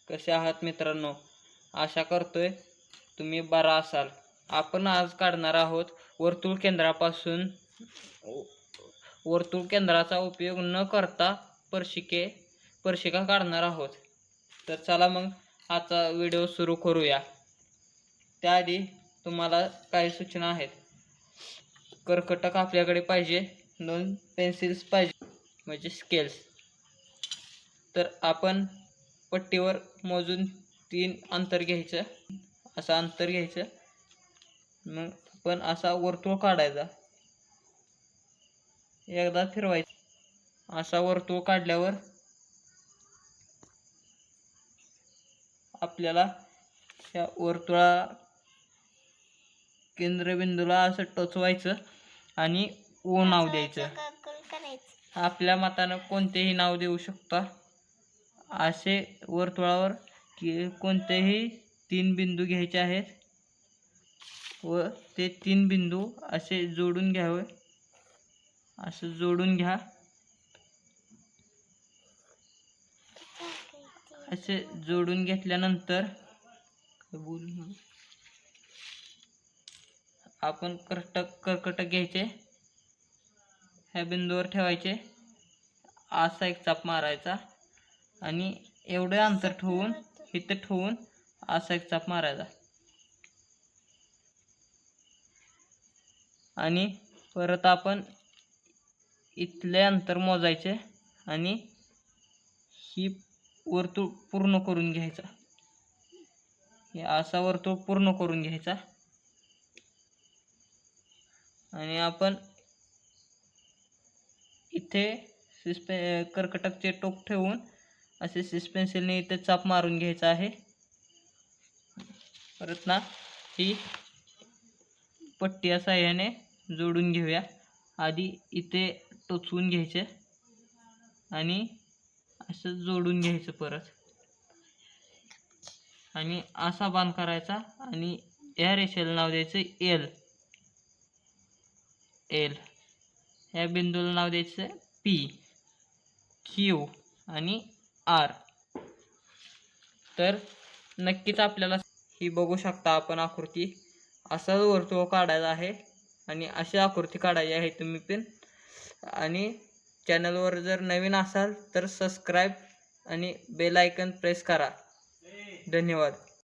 कसे आहात मित्रांनो? आशा करतोय तुम्ही बरा असाल. आपण आज काढणार आहोत वर्तुळ केंद्रापासून वर्तुळ केंद्राचा उपयोग न करता स्पर्शिका काढणार आहोत. तर चला मग आजचा व्हिडिओ सुरू करूया. त्याआधी तुम्हाला काही सूचना आहेत. कर्कटक आपल्याकडे पाहिजे, 2 पेन्सिल्स पाहिजे म्हणजे स्केल्स. तर आपण पट्टीवर मोजून 3 अंतर घ्यायचं, असं अंतर घ्यायचं. मग आपण असा वर्तुळ काढायचा, एकदा फिरवायचा. असा वर्तुळ काढल्यावर आपल्याला या वर्तुळा केंद्रबिंदूला असं टोचवायचं आणि ओ नाव द्यायचं. आपल्या मतानं कोणतेही नाव देऊ शकता. असे वर्तुळावर कोणतेही 3 बिंदू घ्यायचे आहेत व ते 3 बिंदू असे जोडून घ्यावे. असं जोडून घ्या. असे जोडून घेतल्यानंतर आपण कर्कटक घ्यायचे, ह्या बिंदूवर ठेवायचे, असा एक चाप मारायचा आणि एवढे अंतर ठेवून इथं ठेवून असा एक चाप मारायचा आणि परत आपण इथले अंतर मोजायचे आणि ही वर्तुळ पूर्ण करून घ्यायचा. हे असा वर्तुळ पूर्ण करून घ्यायचा आणि आपण इथे कर्कटकचे टोक ठेवून असे सिस पेन्सिलने इथे चाप मारून घ्यायचा आहे. परत ना ही पट्टी साहाय्याने जोडून घेऊया. आधी इथे टोचवून घ्यायचे आणि असं जोडून घ्यायचं परत आणि असा बाण करायचा आणि या रेषेला नाव द्यायचं एल. या बिंदूला नाव द्यायचं पी, क्यू आणि आर. तर नक्कीच आपल्याला ही बघू शकता आपण आकृती. असा वर्तुळ काढायचा आहे आणि अशी आकृती काढायची आहे तुम्ही पण. आणि चॅनलवर जर नवीन असाल तर सबस्क्राईब आणि बेल आयकॉन प्रेस करा. धन्यवाद.